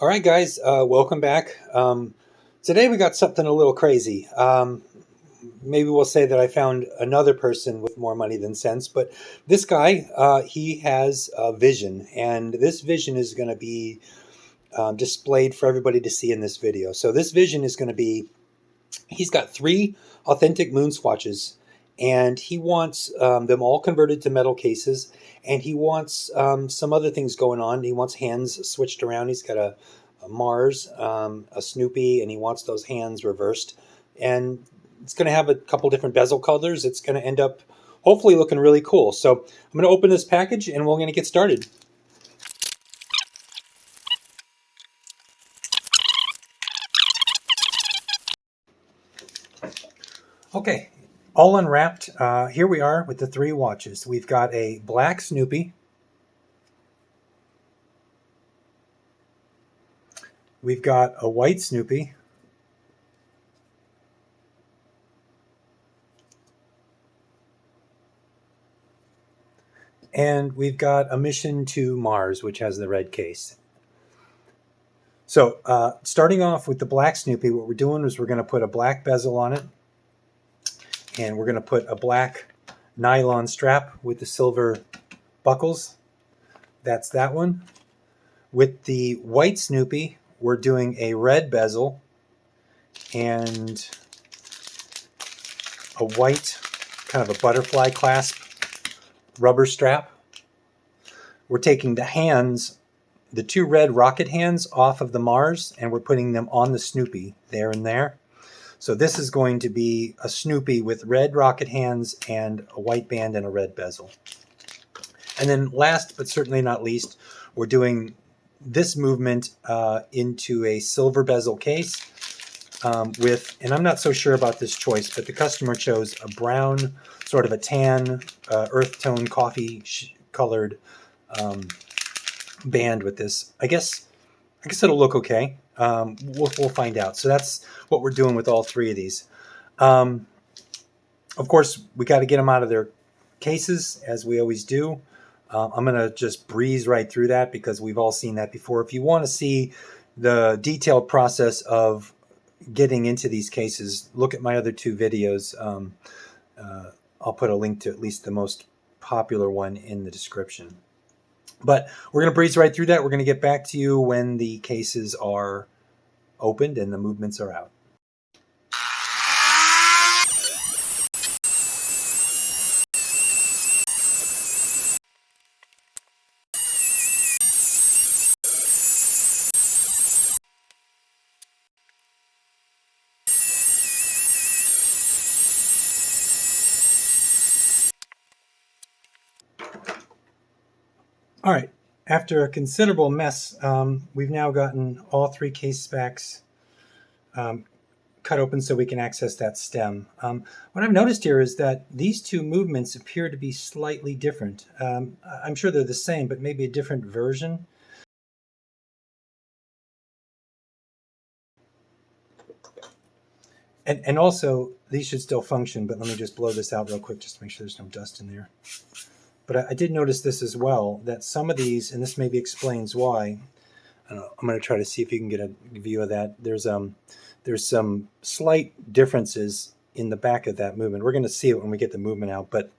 All right, guys, welcome back. Today we got something a little crazy. Maybe we'll say that I found another person with more money than sense, but this guy, he has a vision, and this vision is going to be displayed for everybody to see in this video. So this vision is going to be, he's got 3 authentic MoonSwatches, and he wants them all converted to metal cases, and he wants some other things going on. He wants hands switched around. He's got a Mars, a Snoopy, and he wants those hands reversed. And it's going to have a couple different bezel colors. It's going to end up hopefully looking really cool. So I'm going to open this package and we're going to get started. Okay, all unwrapped. Here we are with the 3 watches. We've got a black Snoopy. We've got a white Snoopy. And we've got a mission to Mars, which has the red case. So starting off with the black Snoopy, what we're doing is we're going to put a black bezel on it. And we're going to put a black nylon strap with the silver buckles. That's that one. With the white Snoopy, we're doing a red bezel and a white, kind of a butterfly clasp rubber strap. We're taking the hands, the 2 red rocket hands off of the Mars, and we're putting them on the Snoopy there and there. So this is going to be a Snoopy with red rocket hands and a white band and a red bezel. And then last but certainly not least, we're doing this movement into a silver bezel case with, and I'm not so sure about this choice, but the customer chose a brown, sort of a tan, earth tone coffee colored band with this. I guess it'll look okay. We'll find out. So that's what we're doing with all 3 of these. Of course, we got to get them out of their cases, as we always do. I'm going to just breeze right through that because we've all seen that before. If you want to see the detailed process of getting into these cases, look at my other 2 videos. I'll put a link to at least the most popular one in the description. But we're going to breeze right through that. We're going to get back to you when the cases are opened and the movements are out. All right, after a considerable mess, we've now gotten all 3 case backs cut open so we can access that stem. What I've noticed here is that these 2 movements appear to be slightly different. I'm sure they're the same, but maybe a different version. And also, these should still function, but let me just blow this out real quick just to make sure there's no dust in there. But I did notice this as well, that some of these, and this maybe explains why, I don't know, I'm going to try to see if you can get a view of that. There's some slight differences in the back of that movement. We're going to see it when we get the movement out, but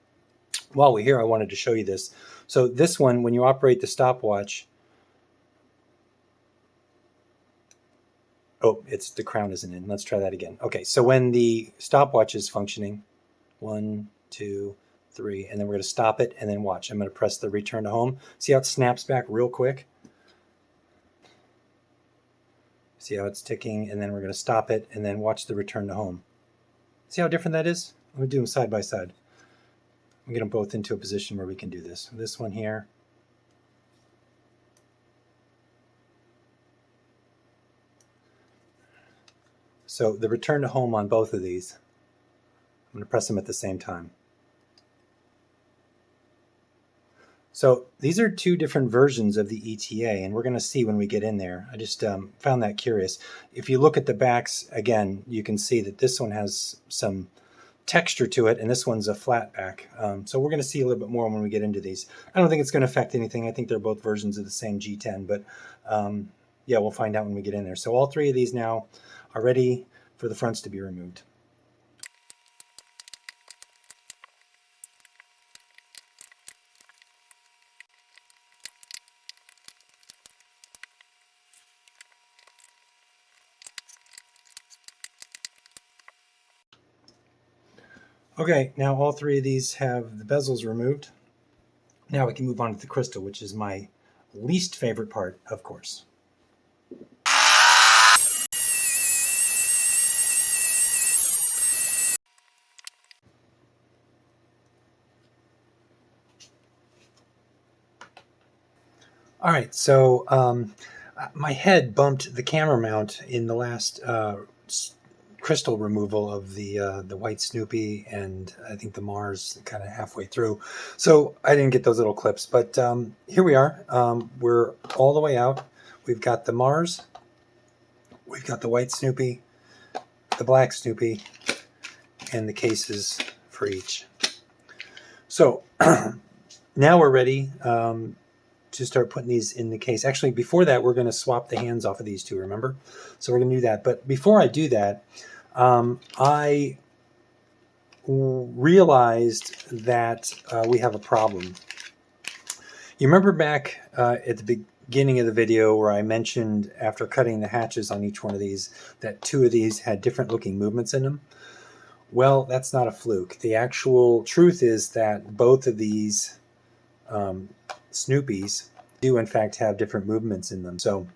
while we're here, I wanted to show you this. So this one, when you operate the stopwatch, oh, it's the crown isn't in. Let's try that again. Okay, so when the stopwatch is functioning, 1, 2, 3, and then we're going to stop it and then watch. I'm going to press the return to home. See how it snaps back real quick? See how it's ticking, and then we're going to stop it and then watch the return to home. See how different that is? I'm going to do them side by side. I'm going to get them both into a position where we can do this. This one here. So the return to home on both of these, I'm going to press them at the same time. So these are 2 different versions of the ETA, and we're going to see when we get in there. I just found that curious. If you look at the backs, again, you can see that this one has some texture to it, and this one's a flat back. So we're going to see a little bit more when we get into these. I don't think it's going to affect anything. I think they're both versions of the same G10, but Yeah, we'll find out when we get in there. So all three of these now are ready for the fronts to be removed. Okay, now all three of these have the bezels removed. Now we can move on to the crystal, which is my least favorite part, of course. All right, so my head bumped the camera mount in the last crystal removal of the white Snoopy and I think the Mars kind of halfway through. So I didn't get those little clips, but here we are. We're all the way out. We've got the Mars, we've got the white Snoopy, the black Snoopy, and the cases for each. So now we're ready to start putting these in the case. Actually, before that, we're going to swap the hands off of these two, remember? So we're going to do that. But before I do that, I realized that we have a problem. You remember back at the beginning of the video where I mentioned after cutting the hatches on each one of these that two of these had different looking movements in them? Well, that's not a fluke. The actual truth is that both of these Snoopies do in fact have different movements in them. So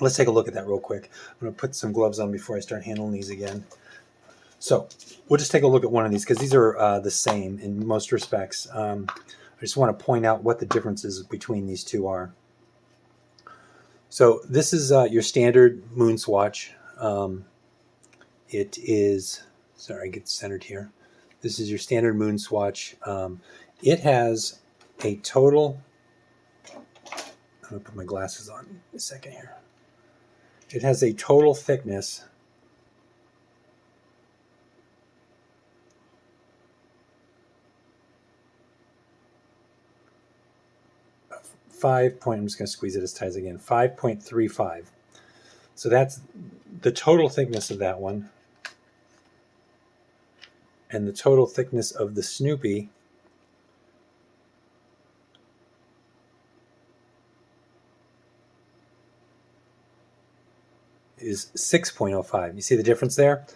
let's take a look at that real quick. I'm going to put some gloves on before I start handling these again. So we'll just take a look at one of these because these are the same in most respects. I just want to point out what the differences between these two are. So this is your standard MoonSwatch. It is, sorry, get centered here. This is your standard MoonSwatch. It has a total, I'm going to put my glasses on a second here. It has a total thickness of 5 point, I'm just going to squeeze it as tight as again, 5.35. So that's the total thickness of that one. And the total thickness of the Snoopy is 6.05. You see the difference there?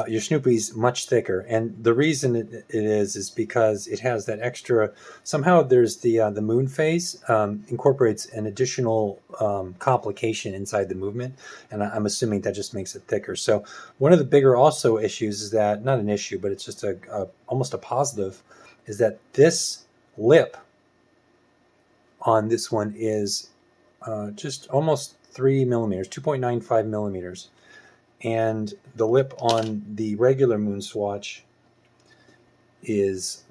Your Snoopy's much thicker, and the reason it is because it has that extra. Somehow there's the moon phase incorporates an additional complication inside the movement, and I'm assuming that just makes it thicker. So one of the bigger also issues is that, not an issue, but it's just almost a positive, is that this lip on this one is just almost 3 millimeters, 2.95 millimeters. And the lip on the regular MoonSwatch is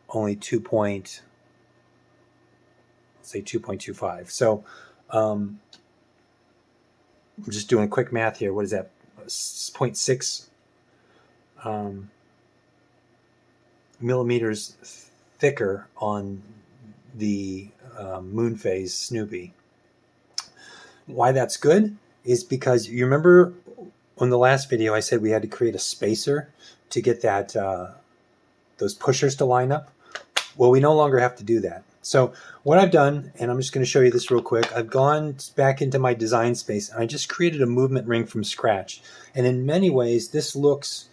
only 2.25. So I'm just doing quick math here. What is that? 0.6 millimeters thicker on the moon phase Snoopy. Why that's good is because you remember on the last video I said we had to create a spacer to get that those pushers to line up. Well, we no longer have to do that. So what I've done, and I'm just going to show you this real quick, I've gone back into my design space and I just created a movement ring from scratch. And in many ways this looks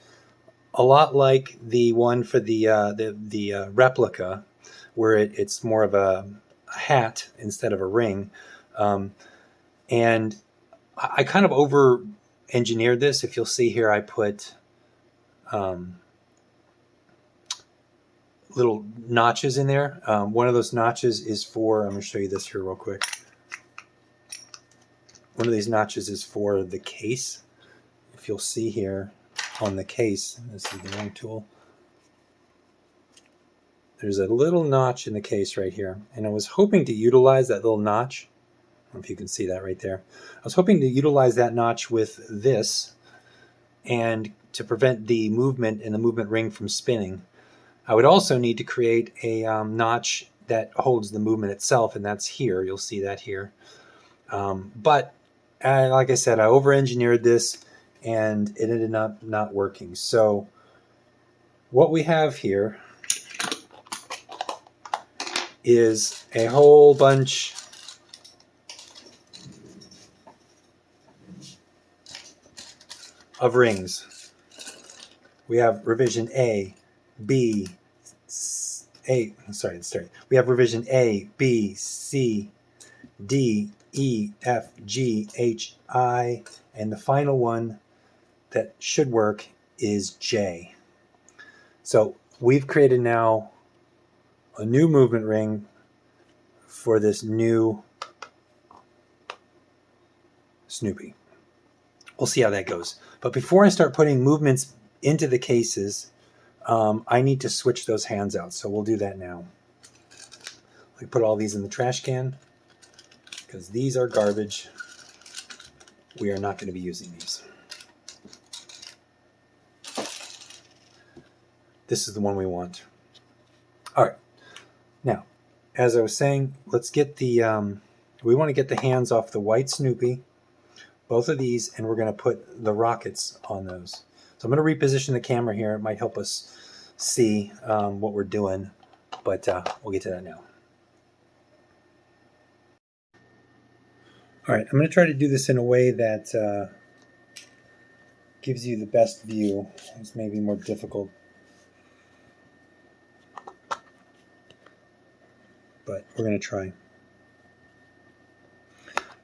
a lot like the one for the replica, where it's more of a hat instead of a ring. And I kind of over engineered this. If you'll see here, I put little notches in there. One of those notches is for, I'm going to show you this here real quick. One of these notches is for the case. If you'll see here on the case, this is the wrong tool. There's a little notch in the case right here. And I was hoping to utilize that little notch. I don't know if you can see that right there. I was hoping to utilize that notch with this and to prevent the movement in the movement ring from spinning. I would also need to create a notch that holds the movement itself, and that's here. You'll see that here. But like I said, I over-engineered this, and it ended up not working. So what we have here is a whole bunch of rings. We have revision A, B, A. Sorry, sorry. We have revision A, B, C, D, E, F, G, H, I, and the final one that should work is J. So we've created now a new movement ring for this new Snoopy. We'll see how that goes. But before I start putting movements into the cases, I need to switch those hands out. So we'll do that now. We put all these in the trash can because these are garbage. We are not going to be using these. This is the one we want. All right. Now, as I was saying, let's get the, we want to get the hands off the white Snoopy, both of these, and we're going to put the rockets on those. So I'm going to reposition the camera here. It might help us see what we're doing, but we'll get to that now. All right, I'm going to try to do this in a way that gives you the best view. It's maybe more difficult, but we're going to try.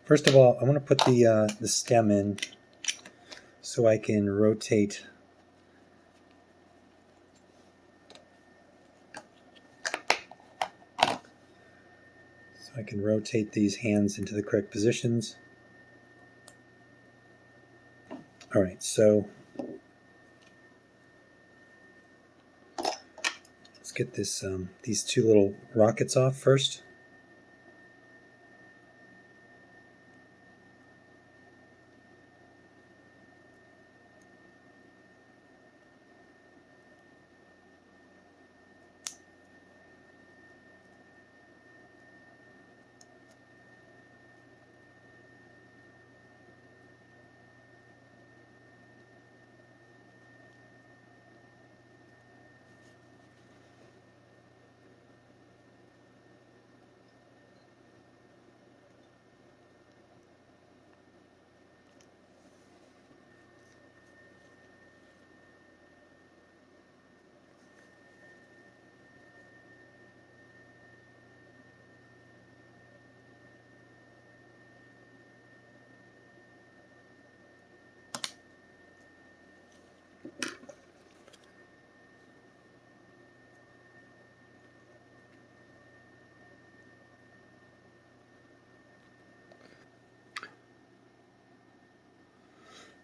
First of all, I want to put the stem in so I can rotate these hands into the correct positions. All right, so let's get this these two little rockets off first.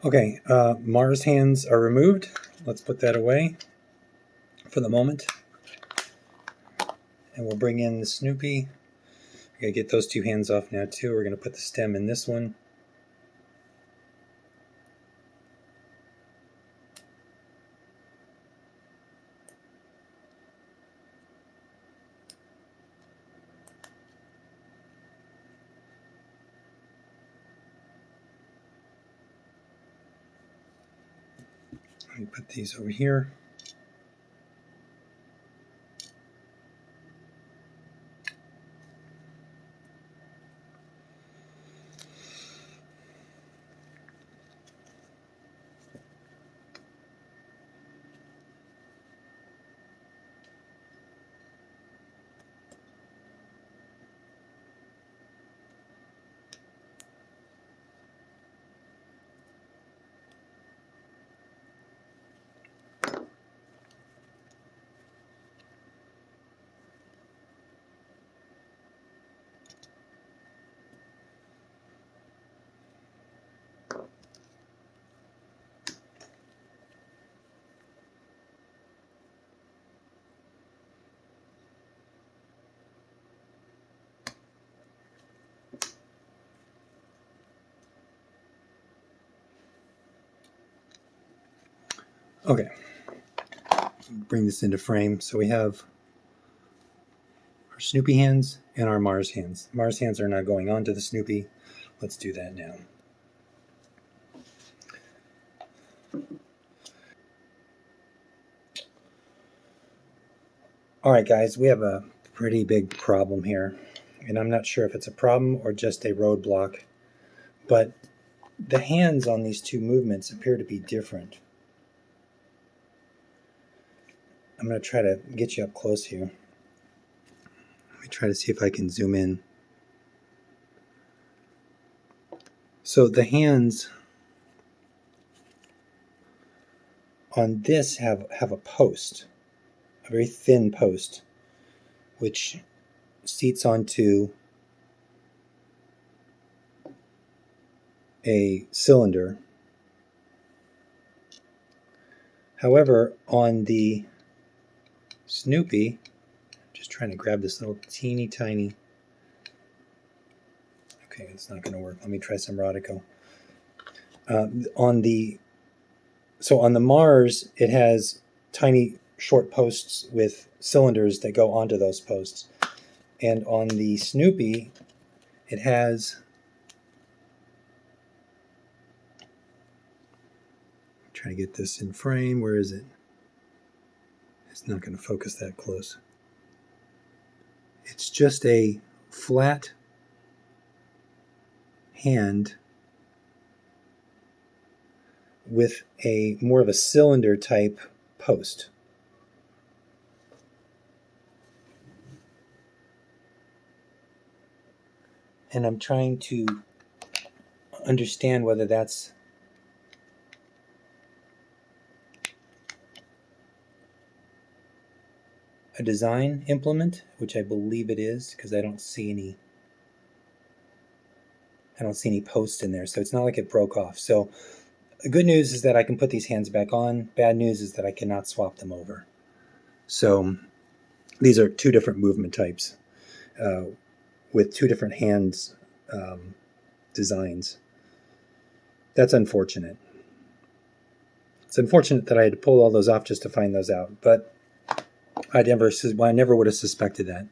Okay, Mars hands are removed. Let's put that away for the moment. And we'll bring in the Snoopy. We gotta get those two hands off now too. We're gonna put the stem in this one. Let me put these over here. Okay, bring this into frame. So we have our Snoopy hands and our Mars hands. Mars hands are now going onto the Snoopy. let's do that now. All right, guys, we have a pretty big problem here, and I'm not sure if it's a problem or just a roadblock, but the hands on these two movements appear to be different. I'm going to try to get you up close here. Let me try to see if I can zoom in. So the hands on this have a post, a very thin post, which seats onto a cylinder. However, on the Snoopy, just trying to grab this little teeny tiny, okay, it's not going to work. Let me try some Rodico. On the Mars, it has tiny short posts with cylinders that go onto those posts. And on the Snoopy, it has, I'm trying to get this in frame. Where is it? It's not going to focus that close. It's just a flat hand with a more of a cylinder type post. And I'm trying to understand whether that's a design implement, which I believe it is, because I don't see any posts in there, so it's not like it broke off. So the good news is that I can put these hands back on. Bad news is that I cannot swap them over. So these are two different movement types with two different hands designs. That's unfortunate. It's unfortunate that I had to pull all those off just to find those out, but I never would have suspected that.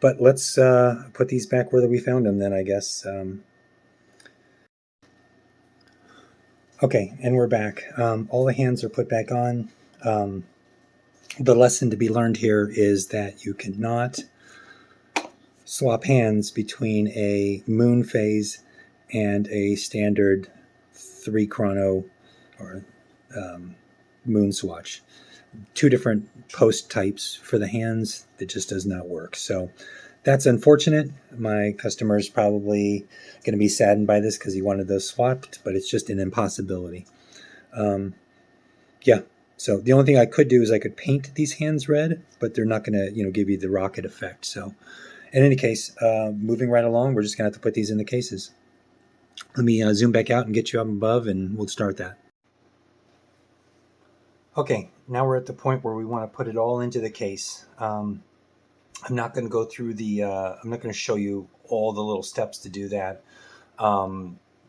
But let's put these back where we found them then, I guess. Okay, and we're back. All the hands are put back on. The lesson to be learned here is that you cannot swap hands between a moon phase and a standard 3 chrono or MoonSwatch. Two different post types for the hands. It just does not work. So that's unfortunate. My customer is probably going to be saddened by this because he wanted those swapped, but it's just an impossibility. Yeah. So the only thing I could do is I could paint these hands red, but they're not going to, give you the rocket effect. So in any case, moving right along, we're just going to have to put these in the cases. Let me zoom back out and get you up above, and we'll start that. Okay, now we're at the point where we want to put it all into the case. I'm not going to go through I'm not going to show you all the little steps to do that.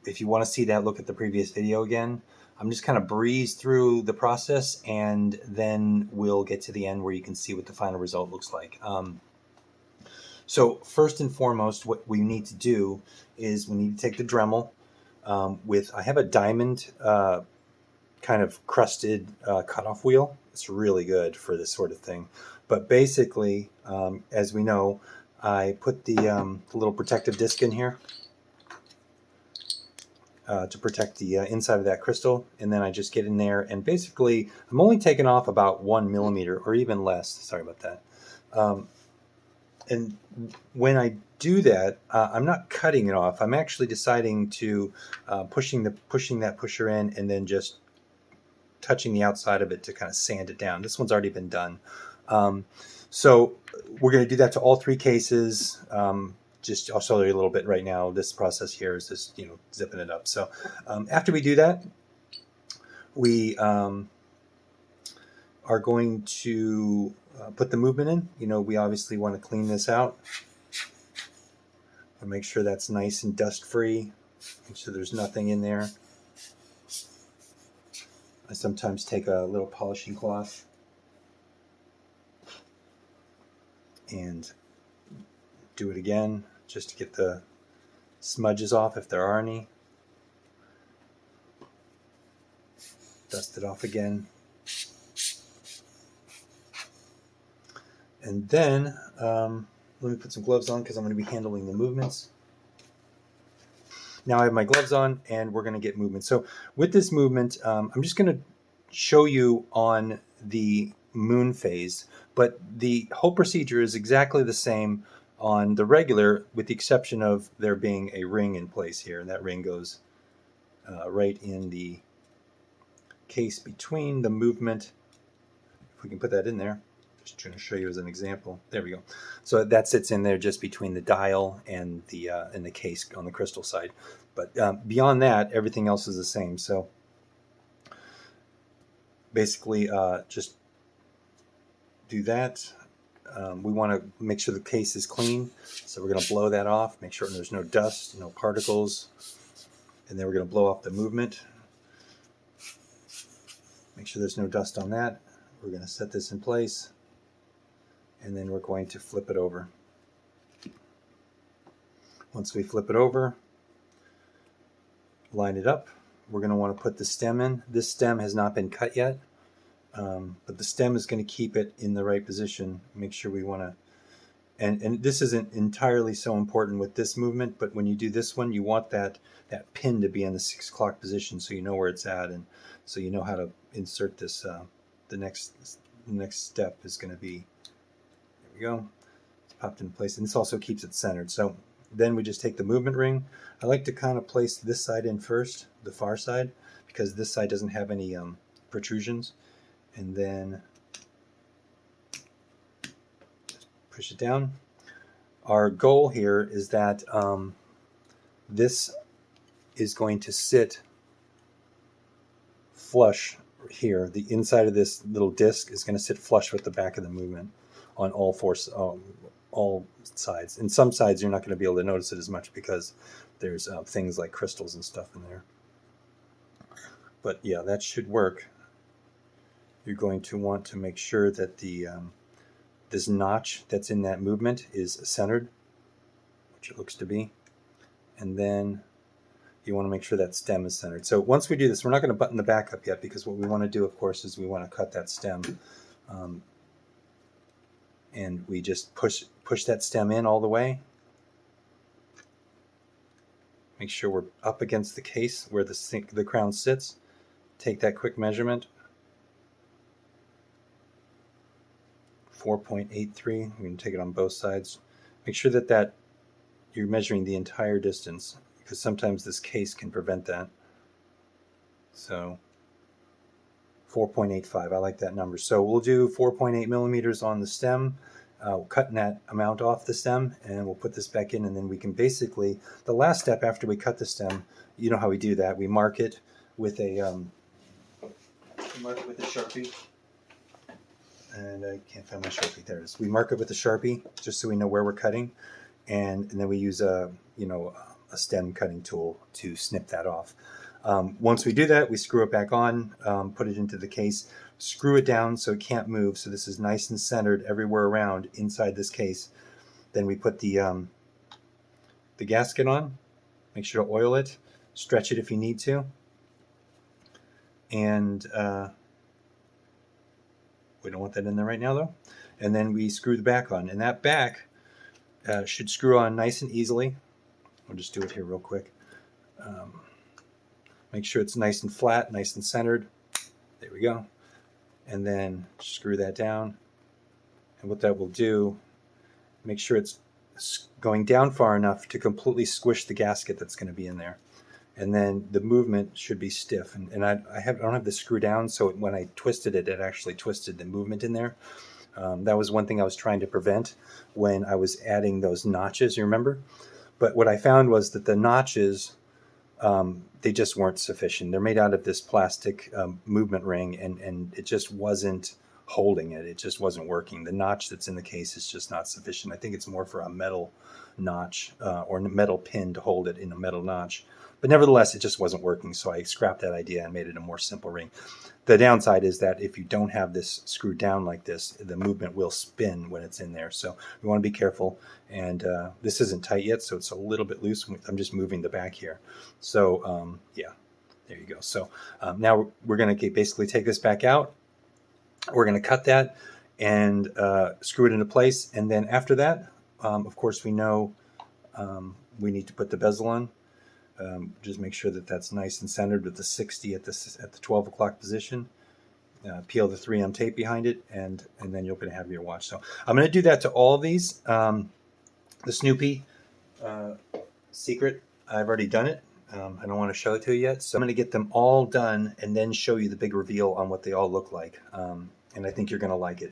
If you want to see that, look at the previous video again. I'm just kind of breeze through the process, and then we'll get to the end where you can see what the final result looks like. So first and foremost, what we need to do is we need to take the Dremel I have a diamond kind of crusted cutoff wheel. It's really good for this sort of thing. But basically, as we know, I put the little protective disc in here to protect the inside of that crystal, and then I just get in there, and basically I'm only taking off about 1 millimeter or even less. Sorry about that. And when I do that, I'm not cutting it off. I'm actually deciding to pushing that pusher in, and then just touching the outside of it to kind of sand it down. This one's already been done. So we're going to do that to all 3 cases. I'll show you a little bit right now. This process here is just, zipping it up. So after we do that, we are going to put the movement in. We obviously want to clean this out and make sure that's nice and dust free. Make sure there's nothing in there. I sometimes take a little polishing cloth and do it again just to get the smudges off if there are any. Dust it off again. And then let me put some gloves on because I'm going to be handling the movements. Now I have my gloves on and we're going to get movement. So with this movement, I'm just going to show you on the moon phase, but the whole procedure is exactly the same on the regular, with the exception of there being a ring in place here. And that ring goes right in the case between the movement. If we can put that in there. Just trying to show you as an example. There we go. So that sits in there just between the dial and the case on the crystal side. But beyond that, everything else is the same. So basically, just do that. We want to make sure the case is clean. So we're going to blow that off. Make sure there's no dust, no particles. And then we're going to blow off the movement. Make sure there's no dust on that. We're going to set this in place. And then we're going to flip it over. Once we flip it over, line it up. We're going to want to put the stem in. This stem has not been cut yet, but the stem is going to keep it in the right position. Make sure we want to, and this isn't entirely so important with this movement, but when you do this one, you want that pin to be in the 6 o'clock position so you know where it's at, and so you know how to insert this. The next step is going to be, there we go, it's popped into place, and this also keeps it centered. So then we just take the movement ring. I like to kind of place this side in first, the far side, because this side doesn't have any protrusions. And then just push it down. Our goal here is that this is going to sit flush here. The inside of this little disc is going to sit flush with the back of the movement on all all sides. In some sides, you're not going to be able to notice it as much because there's things like crystals and stuff in there. But yeah, that should work. You're going to want to make sure that the this notch that's in that movement is centered, which it looks to be. And then you want to make sure that stem is centered. So once we do this, we're not going to button the back up yet, because what we want to do, of course, is we want to cut that stem. And we just push that stem in all the way. Make sure we're up against the case where the crown sits. Take that quick measurement. 4.83. We're going to take it on both sides. Make sure that you're measuring the entire distance, because sometimes this case can prevent that. So 4.85, I like that number. So we'll do 4.8 millimeters on the stem. We'll cut that amount off the stem, and we'll put this back in, and then we can basically, the last step after we cut the stem, you know how we do that. We mark it with a Sharpie. And I can't find my Sharpie. There it is. We mark it with a Sharpie just so we know where we're cutting, and then we use a stem cutting tool to snip that off. Once we do that, we screw it back on, put it into the case, screw it down so it can't move. So this is nice and centered everywhere around inside this case. Then we put the gasket on. Make sure to oil it, stretch it if you need to, and we don't want that in there right now though. And then we screw the back on, and that back should screw on nice and easily. I'll just do it here real quick. Make sure it's nice and flat, nice and centered. There we go. And then screw that down. And what that will do, make sure it's going down far enough to completely squish the gasket that's going to be in there. And then the movement should be stiff. And I don't have the screw down, so when I twisted it, it actually twisted the movement in there. That was one thing I was trying to prevent when I was adding those notches, you remember? But what I found was that the notches, they just weren't sufficient. They're made out of this plastic movement ring, and it just wasn't holding it. It just wasn't working. The notch that's in the case is just not sufficient. I think it's more for a metal notch or metal pin to hold it in a metal notch. But nevertheless, it just wasn't working, so I scrapped that idea and made it a more simple ring. The downside is that if you don't have this screwed down like this, the movement will spin when it's in there. So we want to be careful. And this isn't tight yet, so it's a little bit loose. I'm just moving the back here. So yeah, there you go. So now we're going to basically take this back out. We're going to cut that and screw it into place. And then after that, of course, we know we need to put the bezel on. Just make sure that that's nice and centered with the 60 at the 12 o'clock position. Peel the 3M tape behind it, and then you're going to have your watch. So I'm going to do that to all of these. The Snoopy secret, I've already done it. I don't want to show it to you yet. So I'm going to get them all done and then show you the big reveal on what they all look like. And I think you're going to like it.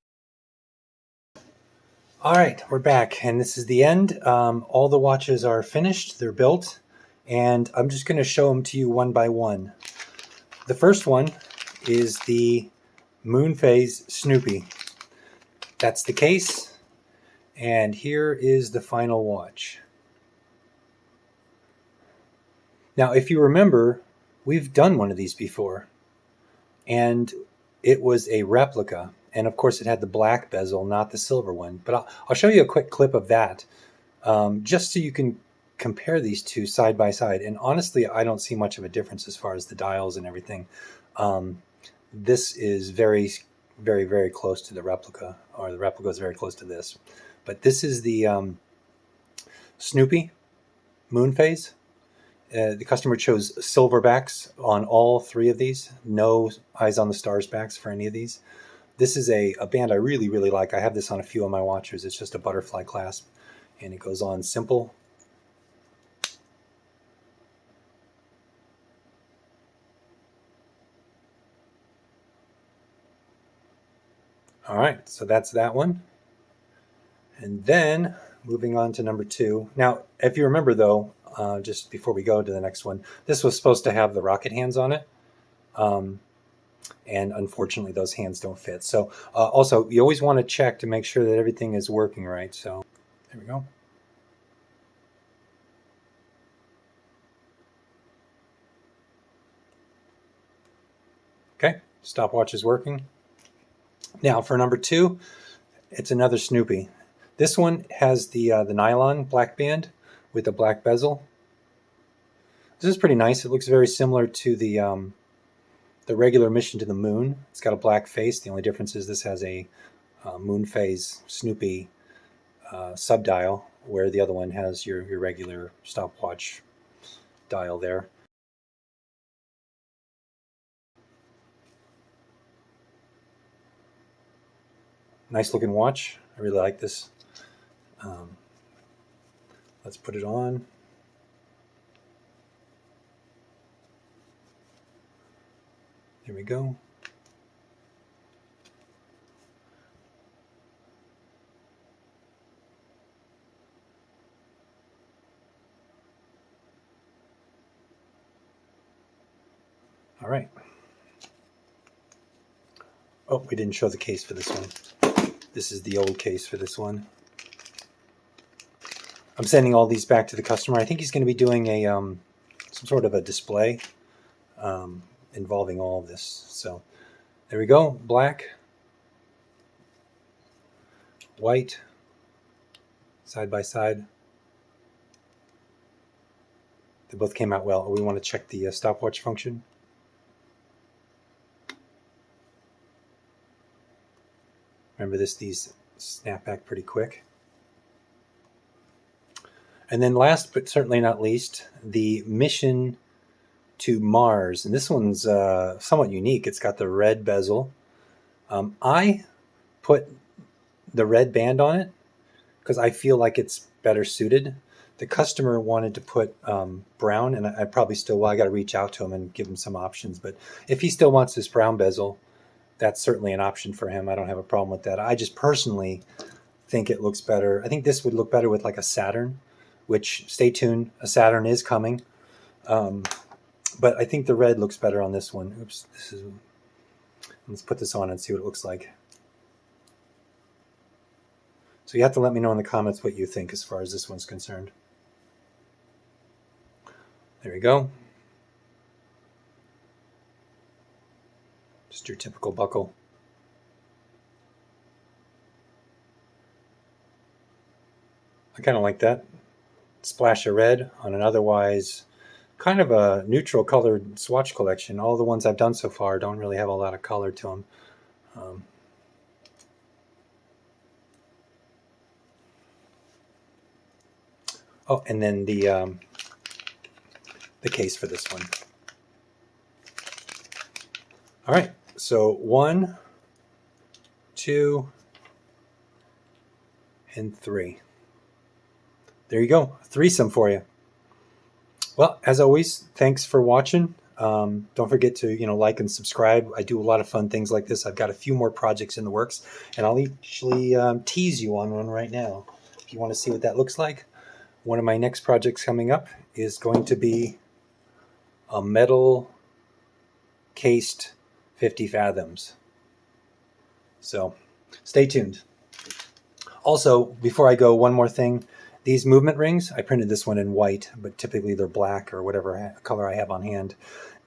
All right, we're back, and this is the end. All the watches are finished. They're built. And I'm just going to show them to you one by one. The first one is the Moon Phase Snoopy. That's the case. And here is the final watch. Now, if you remember, we've done one of these before. And it was a replica. And of course, it had the black bezel, not the silver one. But I'll show you a quick clip of that, just so you can compare these two side by side. And honestly, I don't see much of a difference as far as the dials and everything. This is very, very, very close to the replica, or the replica is very close to this. But this is the Snoopy Moon Phase. The customer chose silver backs on all three of these. No Eyes on the Stars backs for any of these. This is a band I really, really like. I have this on a few of my watches. It's just a butterfly clasp, and it goes on simple. All right, so that's that one. And then moving on to number 2. Now, if you remember though, just before we go to the next one, this was supposed to have the rocket hands on it. And unfortunately those hands don't fit. So also you always want to check to make sure that everything is working right. So there we go. Okay, stopwatch is working. Now for number 2, it's another Snoopy. This one has the nylon black band with a black bezel. This is pretty nice. It looks very similar to the regular Mission to the Moon. It's got a black face. The only difference is this has a Moon Phase Snoopy subdial, where the other one has your regular stopwatch dial there. Nice looking watch. I really like this. Let's put it on. There we go. All right. Oh, we didn't show the case for this one. This is the old case for this one. I'm sending all these back to the customer. I think he's going to be doing a some sort of a display involving all of this. So there we go. Black, white, side by side. They both came out well. We want to check the stopwatch function. Remember these snap back pretty quick. And then last but certainly not least, the Mission to Mars. And this one's somewhat unique. It's got the red bezel. I put the red band on it because I feel like it's better suited. The customer wanted to put brown, and I probably still, well, I got to reach out to him and give him some options. But if he still wants this brown bezel, that's certainly an option for him. I don't have a problem with that. I just personally think it looks better. I think this would look better with like a Saturn, which, stay tuned, a Saturn is coming. But I think the red looks better on this one. Oops, let's put this on and see what it looks like. So you have to let me know in the comments what you think as far as this one's concerned. There we go. Just your typical buckle. I kind of like that. Splash of red on an otherwise kind of a neutral colored swatch collection. All the ones I've done so far don't really have a lot of color to them. Oh, and then the case for this one. All right, so 1, 2, and 3. There you go, threesome for you. Well, as always, thanks for watching. Don't forget to like and subscribe. I do a lot of fun things like this. I've got a few more projects in the works, and I'll actually tease you on one right now if you want to see what that looks like. One of my next projects coming up is going to be a metal cased 50 fathoms. So stay tuned. Also, before I go, one more thing. These movement rings, I printed this one in white, but typically they're black or whatever color I have on hand.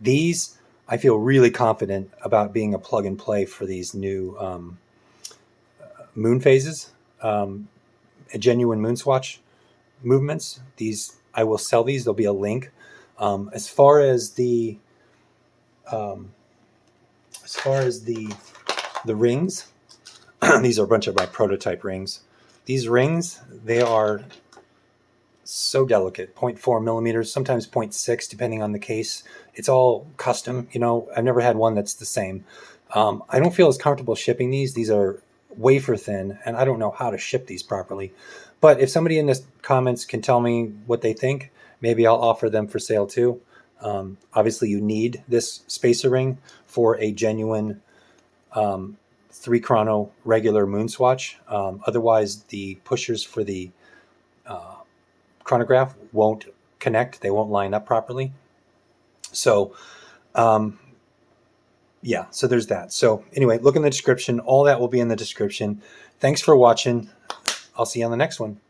These, I feel really confident about being a plug and play for these new moon phases, a genuine MoonSwatch movements. These, I will sell these. There'll be a link. As far as the rings, these are a bunch of my prototype rings. These rings, they are so delicate, 0.4 millimeters, sometimes 0.6, depending on the case. It's all custom. I've never had one that's the same. I don't feel as comfortable shipping these. These are wafer thin, and I don't know how to ship these properly. But if somebody in the comments can tell me what they think, maybe I'll offer them for sale too. Obviously, you need this spacer ring for a genuine 3 chrono regular MoonSwatch. Otherwise, the pushers for the chronograph won't connect. They won't line up properly. So, yeah, so there's that. So anyway, look in the description. All that will be in the description. Thanks for watching. I'll see you on the next one.